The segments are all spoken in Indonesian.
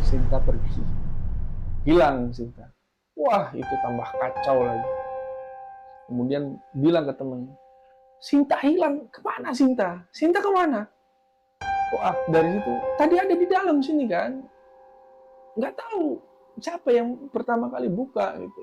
Sinta pergi. Hilang Sinta. Wah, itu tambah kacau lagi. Kemudian bilang ke temennya, Sinta hilang, kemana Sinta? Sinta kemana? Wah, dari situ, tadi ada di dalam sini kan? Nggak tahu siapa yang pertama kali buka gitu.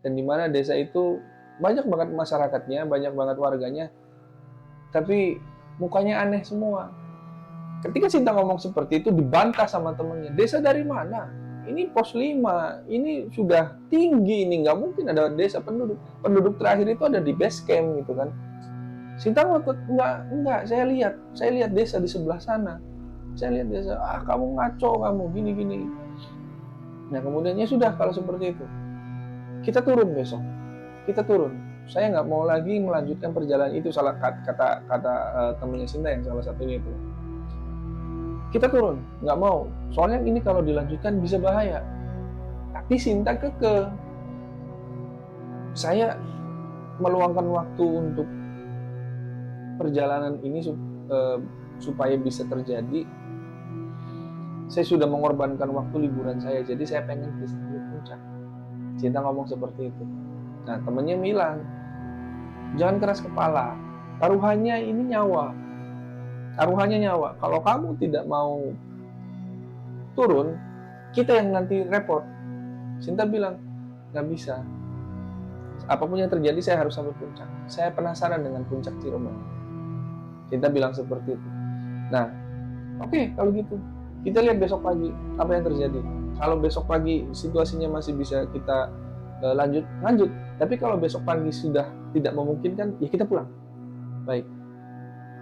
Dan di mana desa itu banyak banget masyarakatnya, banyak banget warganya, tapi mukanya aneh semua. Ketika Sinta ngomong seperti itu dibantah sama temennya. Desa dari mana? Ini pos 5, ini sudah tinggi, ini nggak mungkin ada desa penduduk. Penduduk terakhir itu ada di base camp gitu kan. Sinta ngotot, enggak, saya lihat desa di sebelah sana. Saya lihat desa, kamu ngaco kamu, gini-gini. Nah kemudian ya sudah kalau seperti itu. Kita turun besok, kita turun. Saya nggak mau lagi melanjutkan perjalanan itu, salah kata temannya Sinta yang salah satunya itu. Kita turun, nggak mau. Soalnya ini kalau dilanjutkan bisa bahaya. Tapi Sinta kekeh. Saya meluangkan waktu untuk perjalanan ini supaya bisa terjadi. Saya sudah mengorbankan waktu liburan saya, jadi saya pengen ke puncak. Sinta ngomong seperti itu. Nah temennya bilang, jangan keras kepala. Taruhannya ini nyawa. Taruhannya nyawa. Kalau kamu tidak mau turun, kita yang nanti repot. Sinta bilang, nggak bisa. apapun yang terjadi saya harus sampai puncak. Saya penasaran dengan puncak Ciremai. Sinta bilang seperti itu. Nah, oke, kalau gitu kita lihat besok pagi apa yang terjadi. Kalau besok pagi situasinya masih bisa kita lanjut. Tapi kalau besok pagi sudah tidak memungkinkan, ya kita pulang. Baik.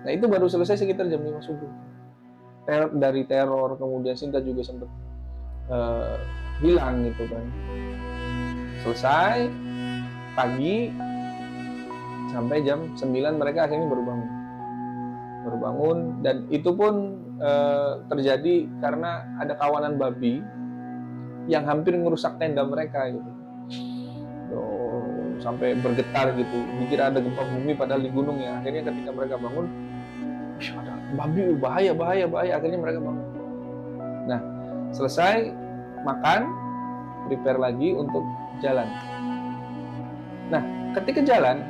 Nah, itu baru selesai sekitar jam 5 subuh. Dari teror, kemudian Sinta juga sempat uh, hilang gitu kan. Selesai pagi sampai jam 9 mereka akhirnya baru bangun, dan itu pun terjadi karena ada kawanan babi yang hampir merusak tenda mereka gitu. Sampai bergetar gitu, dikira ada gempa bumi padahal di gunung ya. Akhirnya ketika mereka bangun, ada babi, bahaya, akhirnya mereka bangun. Nah, selesai makan, prepare lagi untuk jalan. Nah, ketika jalan,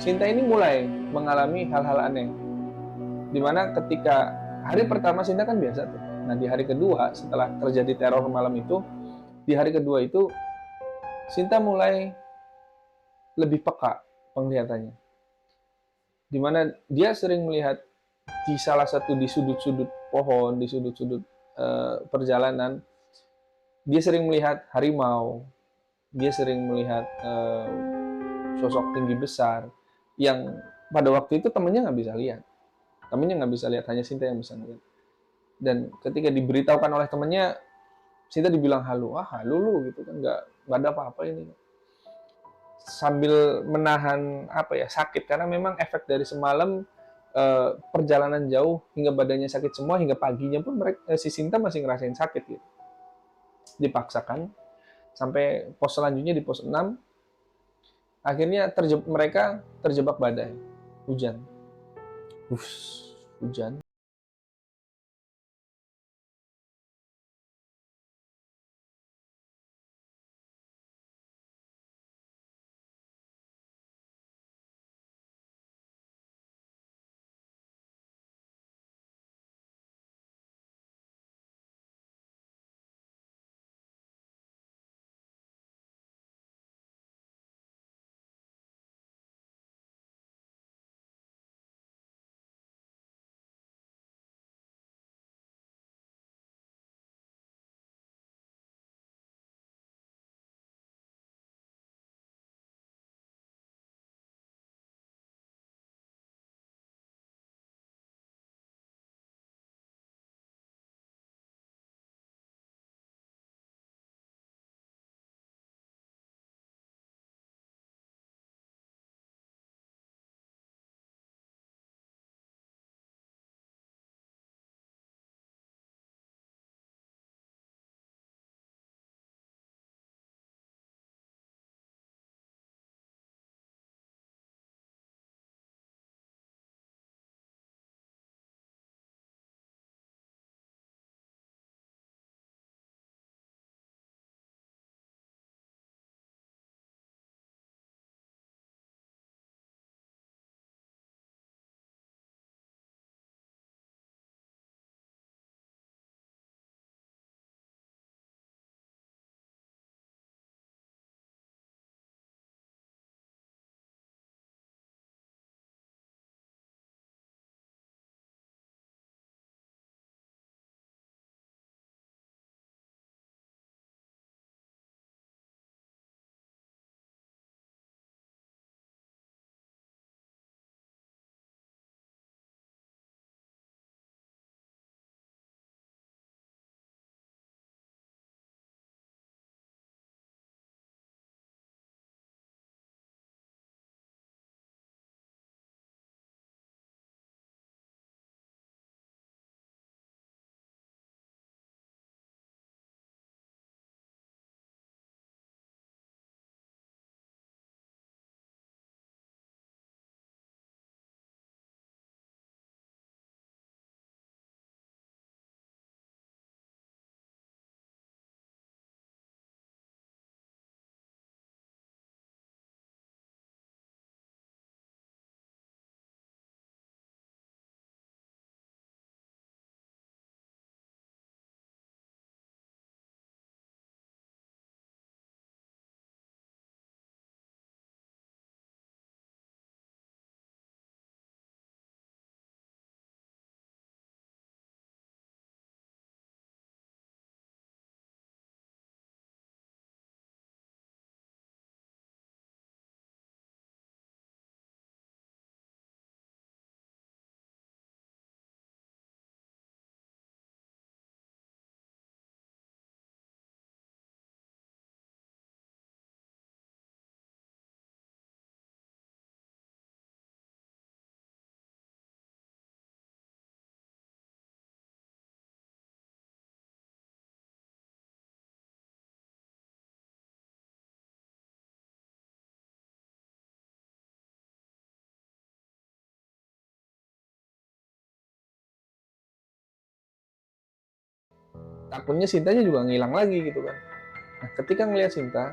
Sinta ini mulai mengalami hal-hal aneh. Dimana ketika hari pertama Sinta kan biasa tuh. Nah, di hari kedua setelah terjadi teror malam itu, di hari kedua itu Sinta mulai lebih peka penglihatannya. Dimana dia sering melihat di salah satu di sudut-sudut pohon, di sudut-sudut perjalanan, dia sering melihat harimau, dia sering melihat sosok tinggi besar yang pada waktu itu temennya nggak bisa lihat. Temennya nggak bisa lihat, hanya Sinta yang bisa lihat. Dan ketika diberitahukan oleh temennya, Sinta dibilang halu, halu lu gitu kan, nggak ada apa-apa ini. Sambil menahan sakit, karena memang efek dari semalam perjalanan jauh hingga badannya sakit semua, hingga paginya pun si Sinta masih ngerasain sakit gitu. Dipaksakan sampai pos selanjutnya di pos 6. Akhirnya mereka terjebak badai, hujan. Hujan. Takutnya Sintanya juga ngilang lagi gitu kan. Nah, ketika ngelihat Sinta,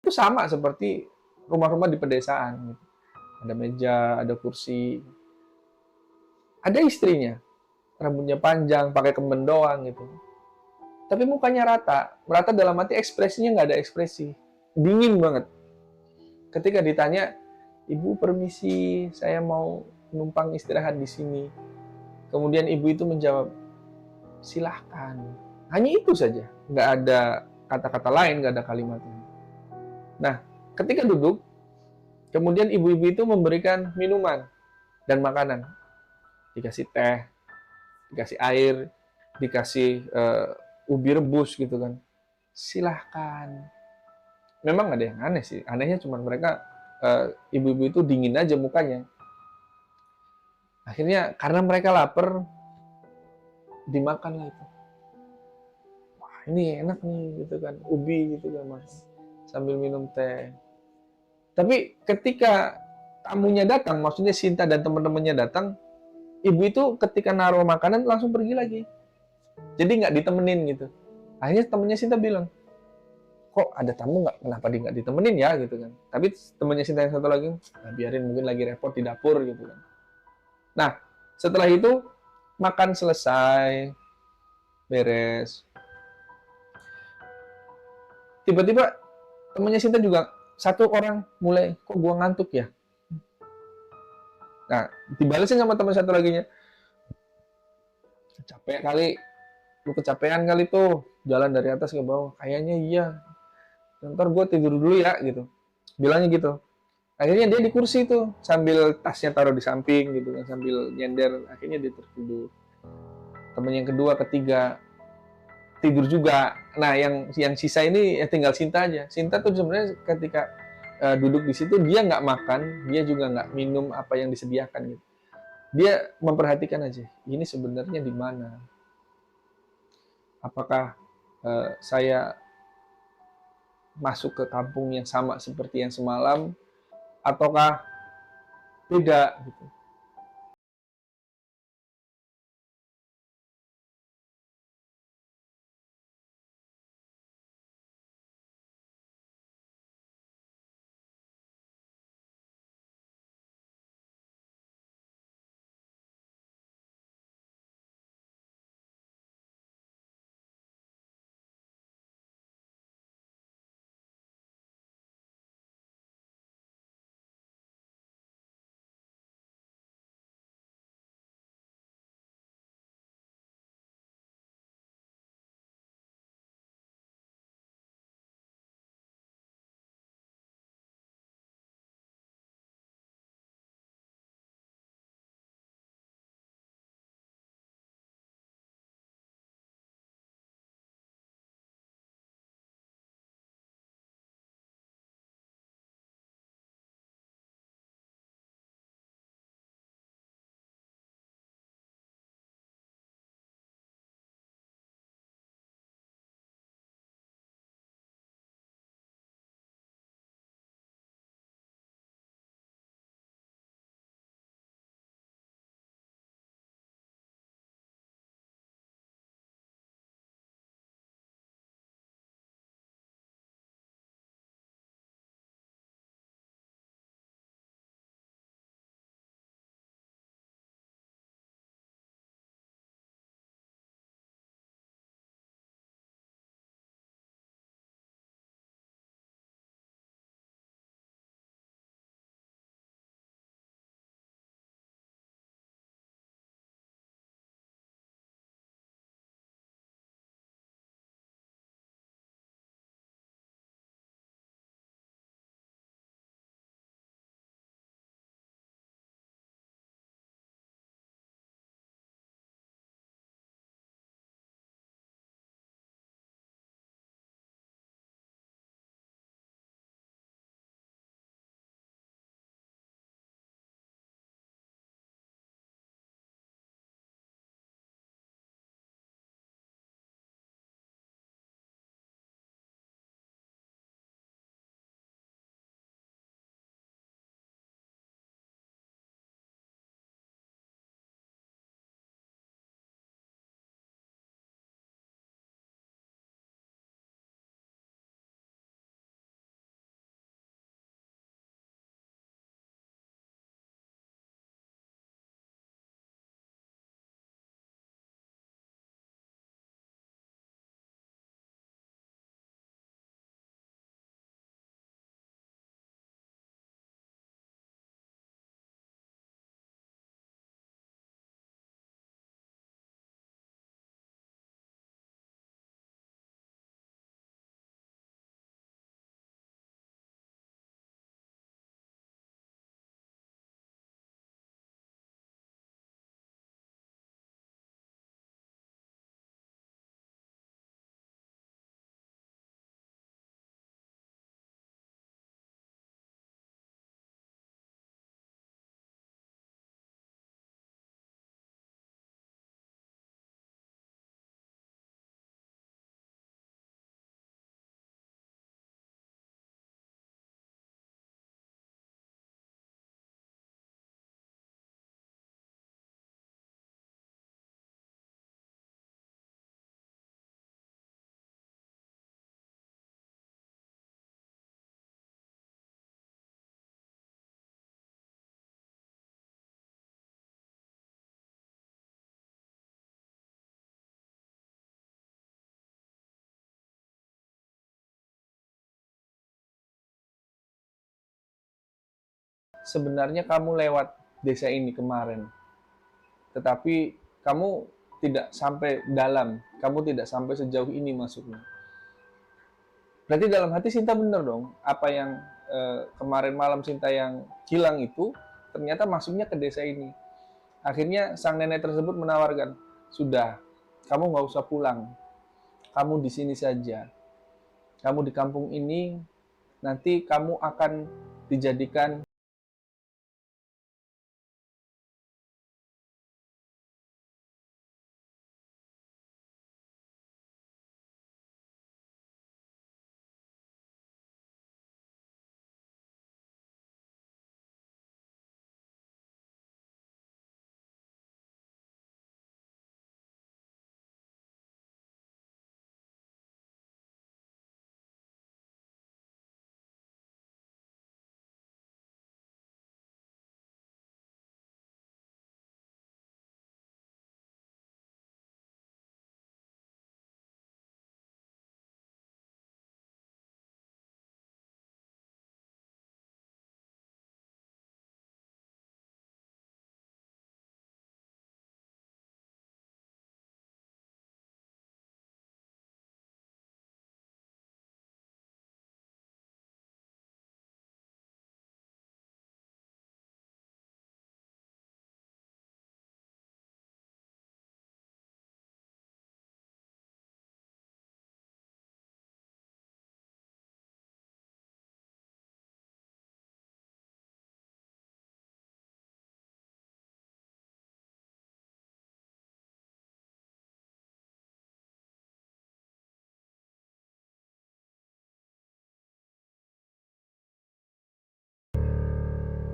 itu sama seperti rumah-rumah di pedesaan gitu. Ada meja, ada kursi, ada istrinya, rambutnya panjang, pakai kemben doang gitu. Tapi mukanya rata, rata dalam arti ekspresinya nggak ada ekspresi, dingin banget. Ketika ditanya, ibu permisi, saya mau numpang istirahat di sini. Kemudian ibu itu menjawab, silahkan. Hanya itu saja, nggak ada kata-kata lain, nggak ada kalimat lain. Nah, ketika duduk, kemudian ibu-ibu itu memberikan minuman dan makanan. Dikasih teh, dikasih air, dikasih ubi rebus gitu kan. Silahkan. Memang ada yang aneh sih. Anehnya cuma mereka, ibu-ibu itu dingin aja mukanya. Akhirnya karena mereka lapar, dimakanlah itu. Wah, ini enak nih gitu kan, ubi gitu kan mas. Sambil minum teh. Tapi ketika tamunya datang, maksudnya Sinta dan teman-temannya datang, ibu itu ketika naruh makanan langsung pergi lagi. Jadi nggak ditemenin gitu. Akhirnya temennya Sinta bilang, kok ada tamu nggak? Kenapa dia nggak ditemenin ya gitu kan? Tapi temennya Sinta yang satu lagi, nah, biarin mungkin lagi repot di dapur gitu kan. Nah setelah itu makan selesai, beres. Tiba-tiba temennya Sinta juga satu orang mulai, kok gua ngantuk ya? Nah dibalesin sama teman satu lagi nya, capek kali, lu kecapean kali tuh jalan dari atas ke bawah. Kayaknya iya, ntar gue tidur dulu ya gitu, bilangnya gitu. Akhirnya dia di kursi tuh sambil tasnya taruh di samping gitu kan, sambil nyender. Akhirnya dia tertidur. Temen yang kedua ketiga tidur juga. Nah yang sisa ini ya tinggal Sinta aja. Sinta tuh sebenarnya ketika duduk di situ dia nggak makan, dia juga nggak minum apa yang disediakan gitu. Dia memperhatikan aja, ini sebenarnya di mana, apakah saya masuk ke kampung yang sama seperti yang semalam ataukah beda gitu. sebenarnya kamu lewat desa ini kemarin, tetapi kamu tidak sampai dalam, kamu tidak sampai sejauh ini masuknya. Berarti dalam hati Sinta benar dong, apa yang kemarin malam Sinta yang hilang itu, ternyata masuknya ke desa ini. Akhirnya sang nenek tersebut menawarkan, sudah, kamu nggak usah pulang, kamu di sini saja. Kamu di kampung ini, nanti kamu akan dijadikan.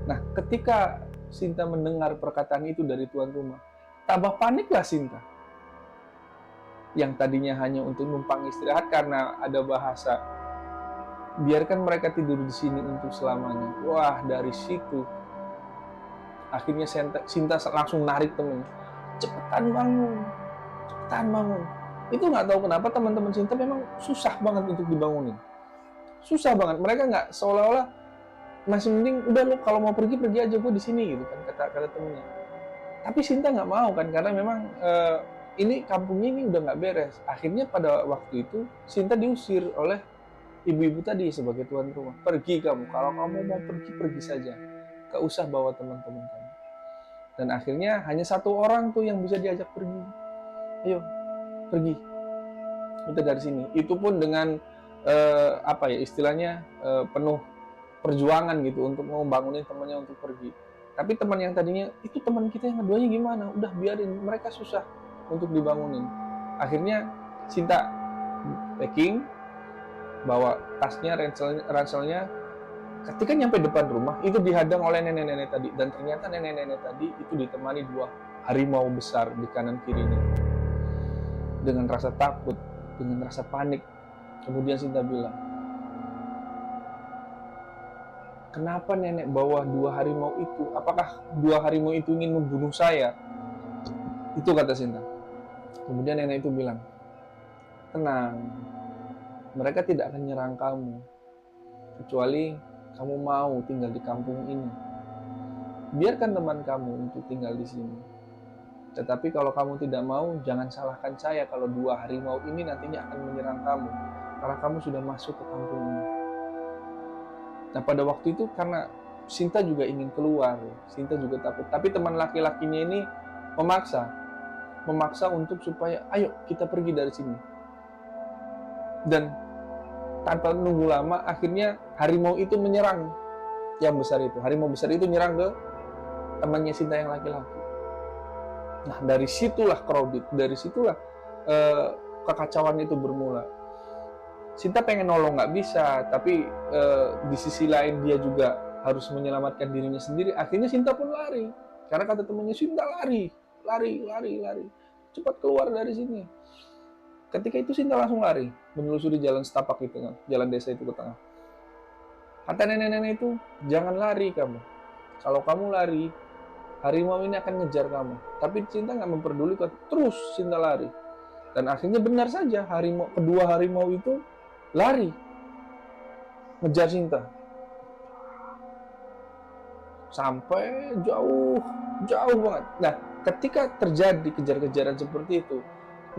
Nah, ketika Sinta mendengar perkataan itu dari tuan rumah, tambah paniklah Sinta. Yang tadinya hanya untuk numpang istirahat karena ada bahasa, biarkan mereka tidur di sini untuk selamanya. Wah, dari situ akhirnya Sinta langsung narik temennya. Cepetan bangun, cepetan bangun. Itu nggak tahu kenapa teman-teman Sinta memang susah banget untuk dibangunin. Susah banget. Mereka nggak, seolah-olah masih mending udah lo kalau mau pergi aja, gue di sini gitu kan, kata temennya. Tapi Sinta nggak mau kan, karena memang ini kampungnya ini udah nggak beres. Akhirnya pada waktu itu Sinta diusir oleh ibu-ibu tadi sebagai tuan rumah. Pergi kamu, kalau kamu mau pergi saja, gak usah bawa teman-teman kamu. Dan akhirnya hanya satu orang tuh yang bisa diajak pergi. Ayo pergi, kita dari sini. Itu pun dengan apa ya istilahnya, penuh perjuangan gitu untuk membangunin temannya untuk pergi. Tapi teman yang tadinya itu teman kita yang keduanya gimana? Udah biarin, mereka susah untuk dibangunin. Akhirnya Sinta packing, bawa tasnya, ranselnya. Ketika nyampe depan rumah, itu dihadang oleh nenek-nenek tadi. Dan ternyata nenek-nenek tadi itu ditemani 2 harimau besar di kanan kirinya. Dengan rasa takut, dengan rasa panik, kemudian Sinta bilang, kenapa nenek bawa 2 harimau itu? Apakah 2 harimau itu ingin membunuh saya? Itu kata Sinta. Kemudian nenek itu bilang, tenang, mereka tidak akan nyerang kamu, kecuali kamu mau tinggal di kampung ini. Biarkan teman kamu untuk tinggal di sini. Tetapi kalau kamu tidak mau, jangan salahkan saya kalau 2 harimau ini nantinya akan menyerang kamu, karena kamu sudah masuk ke kampung ini. Nah pada waktu itu karena Sinta juga ingin keluar, Sinta juga takut. Tapi teman laki-lakinya ini memaksa untuk supaya ayo kita pergi dari sini. Dan tanpa menunggu lama, akhirnya harimau itu menyerang yang besar itu. Harimau besar itu nyerang ke temannya Sinta yang laki-laki. Nah dari situlah crowded, dari situlah kekacauan itu bermula. Sinta pengen nolong nggak bisa, tapi di sisi lain dia juga harus menyelamatkan dirinya sendiri. Akhirnya Sinta pun lari, karena kata temannya, Sinta lari, cepat keluar dari sini. Ketika itu Sinta langsung lari, menelusuri jalan setapak itu kan, jalan desa itu ke tengah. Kata nenek-nenek itu, jangan lari kamu. Kalau kamu lari, harimau ini akan ngejar kamu. Tapi Sinta nggak memperdulikan, terus Sinta lari. Dan akhirnya benar saja, kedua harimau itu lari, ngejar Sinta. sampai jauh, jauh banget. Nah, ketika terjadi kejar-kejaran seperti itu,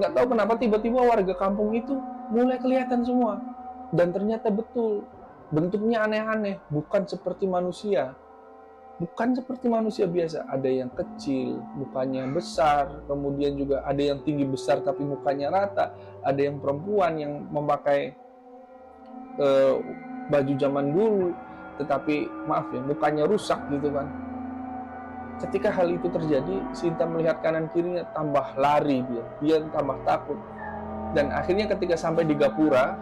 nggak tahu kenapa tiba-tiba warga kampung itu mulai kelihatan semua. Dan ternyata betul, bentuknya aneh-aneh, bukan seperti manusia. Bukan seperti manusia biasa, ada yang kecil, mukanya besar, kemudian juga ada yang tinggi besar tapi mukanya rata, ada yang perempuan yang memakai eh, baju zaman dulu, tetapi maaf ya, mukanya rusak gitu kan. Ketika hal itu terjadi, Sinta melihat kanan kirinya, tambah lari dia tambah takut. Dan akhirnya ketika sampai di Gapura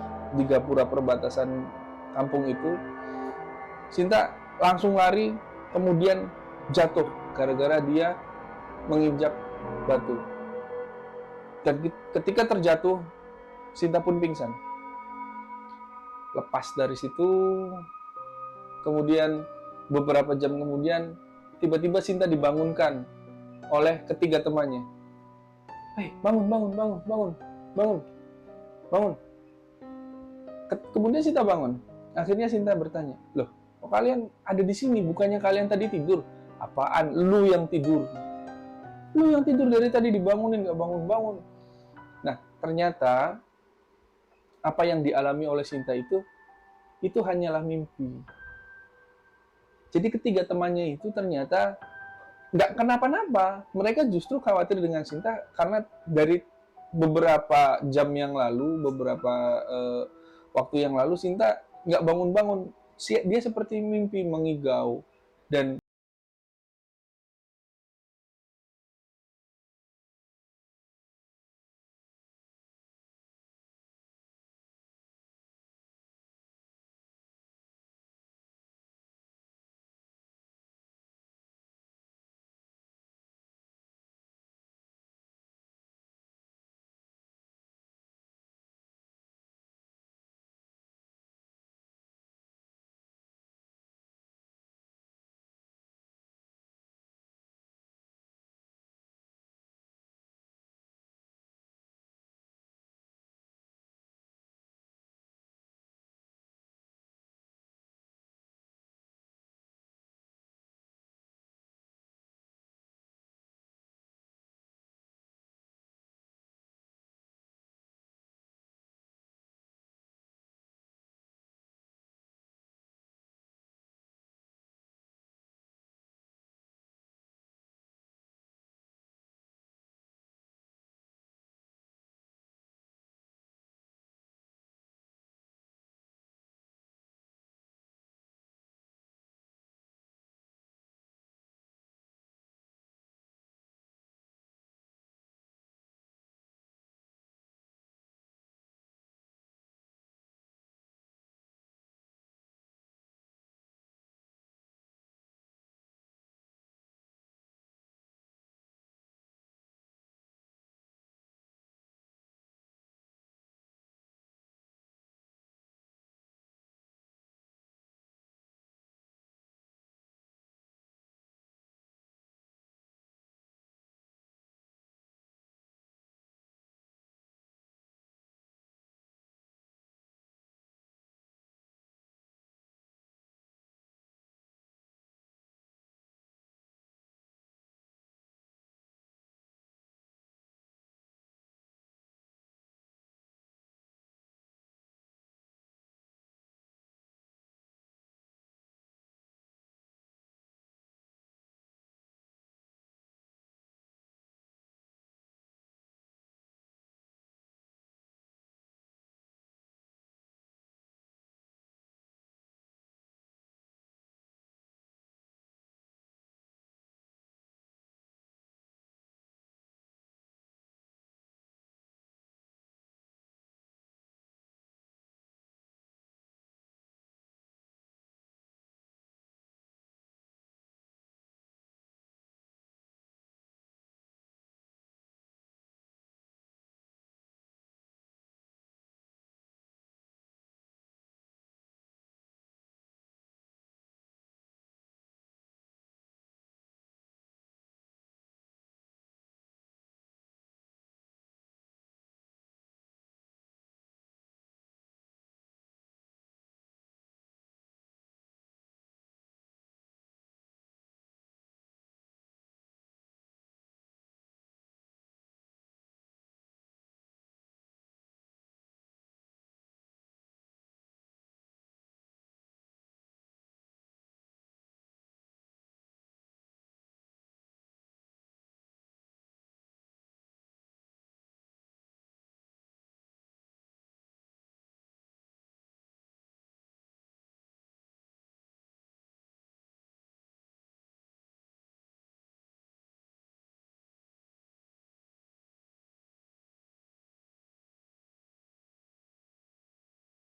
perbatasan kampung itu, Sinta langsung lari, kemudian jatuh gara-gara dia menginjak batu. Dan ketika terjatuh, Sinta pun pingsan. Lepas dari situ, kemudian beberapa jam kemudian, tiba-tiba Sinta dibangunkan oleh ketiga temannya. Hei, bangun, bangun, bangun, bangun, bangun, bangun. Kemudian Sinta bangun. Akhirnya Sinta bertanya, loh, kok kalian ada di sini? Bukannya kalian tadi tidur? Apaan? Lu yang tidur. Lu yang tidur dari tadi dibangunin, gak bangun-bangun. Nah, ternyata apa yang dialami oleh Sinta itu hanyalah mimpi. Jadi ketiga temannya itu ternyata nggak kenapa-napa. Mereka justru khawatir dengan Sinta karena dari beberapa jam yang lalu, beberapa waktu yang lalu Sinta nggak bangun-bangun. Dia seperti mimpi mengigau dan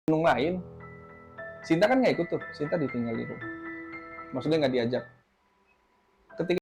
gunung lain. Sinta kan nggak ikut tuh, Sinta ditinggal di rumah. Maksudnya nggak diajak. Ketika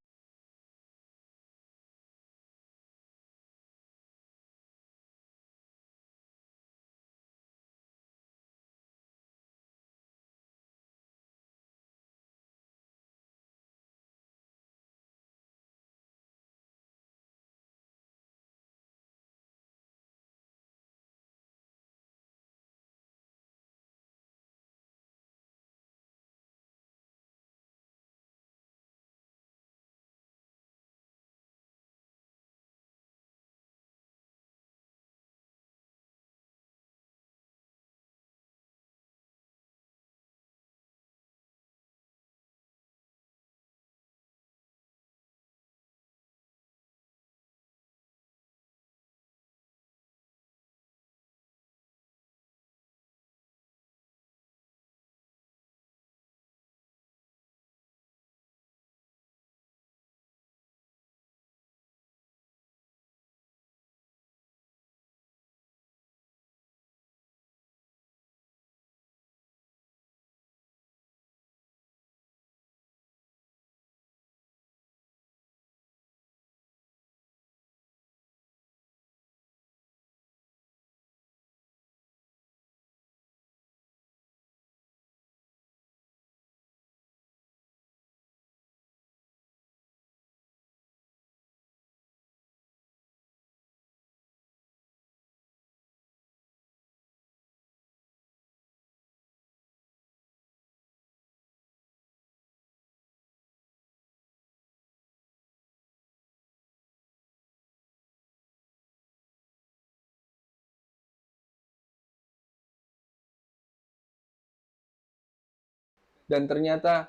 dan ternyata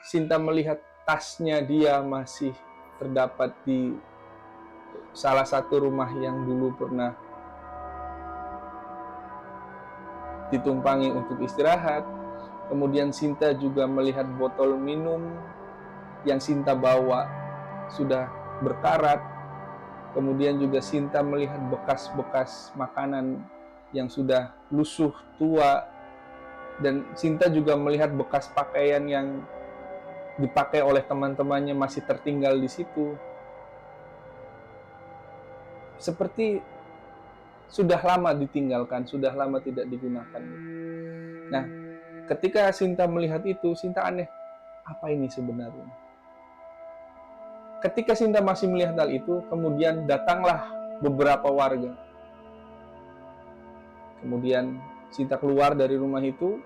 Sinta melihat tasnya dia masih terdapat di salah satu rumah yang dulu pernah ditumpangi untuk istirahat. Kemudian Sinta juga melihat botol minum yang Sinta bawa sudah berkarat. Kemudian juga Sinta melihat bekas-bekas makanan yang sudah lusuh, tua. Dan Sinta juga melihat bekas pakaian yang dipakai oleh teman-temannya masih tertinggal di situ. Seperti sudah lama ditinggalkan, sudah lama tidak digunakan. Nah, ketika Sinta melihat itu, Sinta aneh, apa ini sebenarnya? Ketika Sinta masih melihat hal itu, kemudian datanglah beberapa warga. Kemudian Sinta keluar dari rumah itu,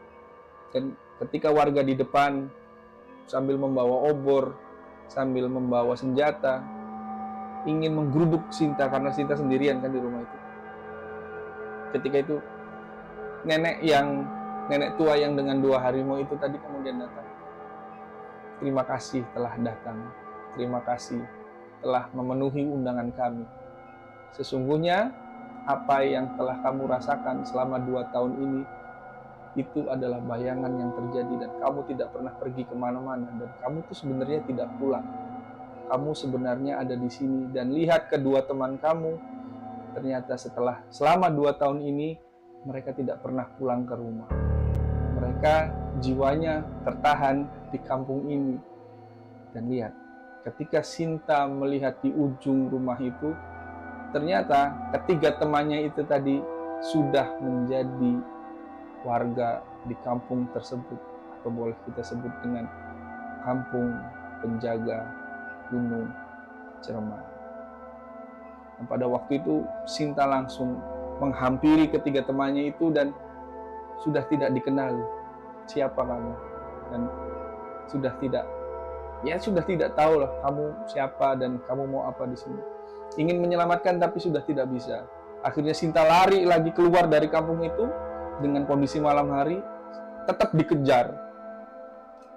dan ketika warga di depan sambil membawa obor, sambil membawa senjata, ingin menggeruduk Sinta karena Sinta sendirian kan di rumah itu. Ketika itu nenek tua yang dengan 2 harimau itu tadi kemudian datang. Terima kasih telah datang. Terima kasih telah memenuhi undangan kami. Sesungguhnya apa yang telah kamu rasakan selama 2 tahun ini itu adalah bayangan yang terjadi dan kamu tidak pernah pergi kemana-mana dan kamu tuh sebenarnya tidak pulang. Kamu sebenarnya ada di sini dan lihat kedua teman kamu. Ternyata selama 2 tahun ini mereka tidak pernah pulang ke rumah. Mereka jiwanya tertahan di kampung ini. Dan lihat, ketika Sinta melihat di ujung rumah itu, ternyata ketiga temannya itu tadi sudah menjadi warga di kampung tersebut, atau boleh kita sebut dengan kampung penjaga Gunung Ceremai. Dan pada waktu itu Sinta langsung menghampiri ketiga temannya itu dan sudah tidak dikenali siapa kamu, dan sudah tidak tahu lah kamu siapa dan kamu mau apa di sini. Ingin menyelamatkan tapi sudah tidak bisa. Akhirnya Sinta lari lagi keluar dari kampung itu dengan kondisi malam hari, tetap dikejar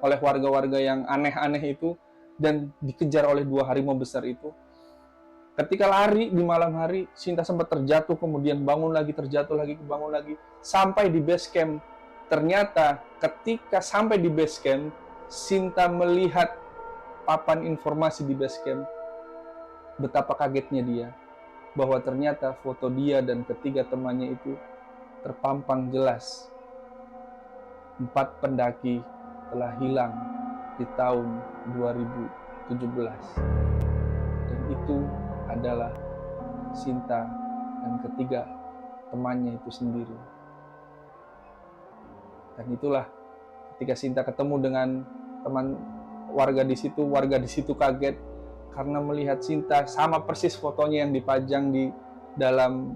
oleh warga-warga yang aneh-aneh itu dan dikejar oleh 2 harimau besar itu. Ketika lari di malam hari, Sinta sempat terjatuh, kemudian bangun lagi, terjatuh lagi, bangun lagi, sampai di base camp. Ternyata ketika sampai di base camp, Sinta melihat papan informasi di base camp. Betapa kagetnya dia, bahwa ternyata foto dia dan ketiga temannya itu terpampang jelas 4 pendaki telah hilang di tahun 2017. Dan itu adalah Sinta dan ketiga temannya itu sendiri. Dan itulah ketika Sinta ketemu dengan teman warga di situ kaget karena melihat Sinta sama persis fotonya yang dipajang di dalam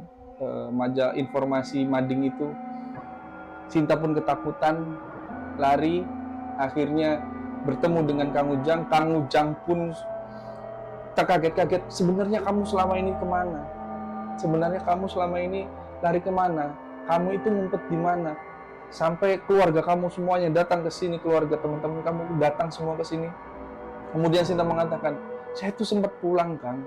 majalah informasi Mading itu. Sinta pun ketakutan, lari, akhirnya bertemu dengan Kang Ujang. Kang Ujang pun terkaget-kaget, sebenarnya kamu selama ini kemana? Sebenarnya kamu selama ini lari kemana? Kamu itu ngumpet di mana? Sampai keluarga kamu semuanya datang ke sini, keluarga teman-teman kamu datang semua ke sini. Kemudian Sinta mengatakan, saya itu sempat pulang, Kang.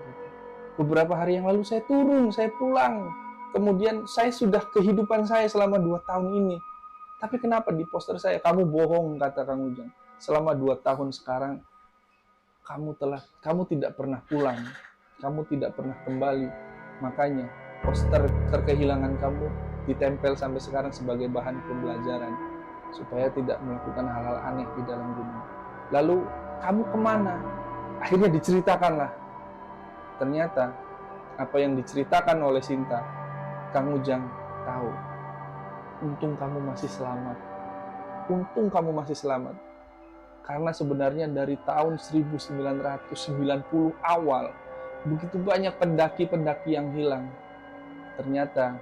Beberapa hari yang lalu saya turun, saya pulang. Kemudian saya sudah kehidupan saya selama 2 tahun ini. Tapi kenapa di poster saya, kamu bohong, kata Kang Ujang. Selama 2 tahun sekarang, kamu tidak pernah pulang. Kamu tidak pernah kembali. Makanya, poster terkehilangan kamu ditempel sampai sekarang sebagai bahan pembelajaran. Supaya tidak melakukan hal-hal aneh di dalam gunung. Lalu, kamu kemana? Akhirnya diceritakanlah. Ternyata, apa yang diceritakan oleh Sinta, Kang Ujang tahu. Untung kamu masih selamat. Untung kamu masih selamat. Karena sebenarnya dari tahun 1990 awal, begitu banyak pendaki-pendaki yang hilang. Ternyata,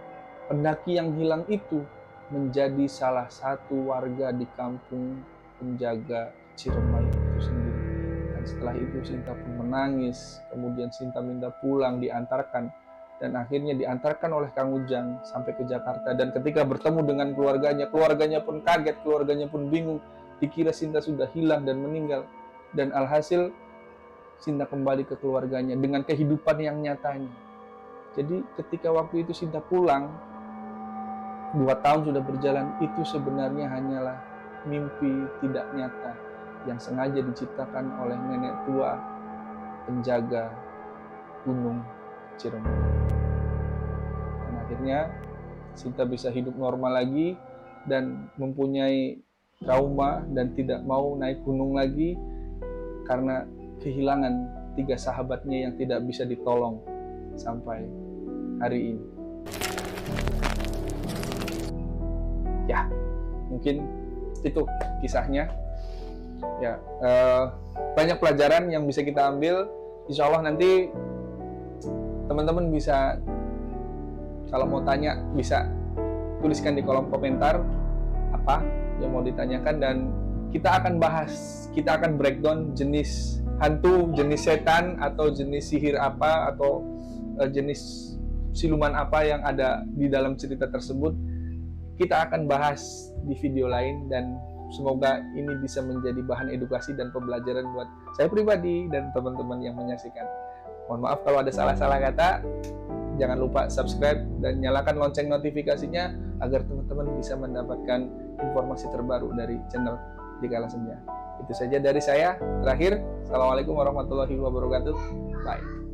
pendaki yang hilang itu menjadi salah satu warga di kampung penjaga Ciremai itu sendiri. Dan setelah itu Sinta pun menangis, kemudian Sinta minta pulang, diantarkan. Dan akhirnya diantarkan oleh Kang Ujang sampai ke Jakarta. Dan ketika bertemu dengan keluarganya pun kaget, keluarganya pun bingung. Dikira Sinta sudah hilang dan meninggal. Dan alhasil, Sinta kembali ke keluarganya dengan kehidupan yang nyatanya. Jadi ketika waktu itu Sinta pulang, 2 tahun sudah berjalan, itu sebenarnya hanyalah mimpi tidak nyata yang sengaja diciptakan oleh nenek tua penjaga Gunung Ciremai. Dan akhirnya Sinta bisa hidup normal lagi dan mempunyai trauma dan tidak mau naik gunung lagi karena kehilangan 3 sahabatnya yang tidak bisa ditolong sampai hari ini. Ya, mungkin itu kisahnya. Ya, banyak pelajaran yang bisa kita ambil. Insya Allah nanti teman-teman bisa, kalau mau tanya, bisa tuliskan di kolom komentar apa yang mau ditanyakan, dan kita akan bahas, kita akan breakdown jenis hantu, jenis setan, atau jenis sihir apa, atau jenis siluman apa yang ada di dalam cerita tersebut. Kita akan bahas di video lain, dan semoga ini bisa menjadi bahan edukasi dan pembelajaran buat saya pribadi dan teman-teman yang menyaksikan. Mohon maaf kalau ada salah-salah kata. Jangan lupa subscribe dan nyalakan lonceng notifikasinya agar teman-teman bisa mendapatkan informasi terbaru dari channel Dikala Senja. Itu saja dari saya. Terakhir, Assalamualaikum warahmatullahi wabarakatuh. Bye.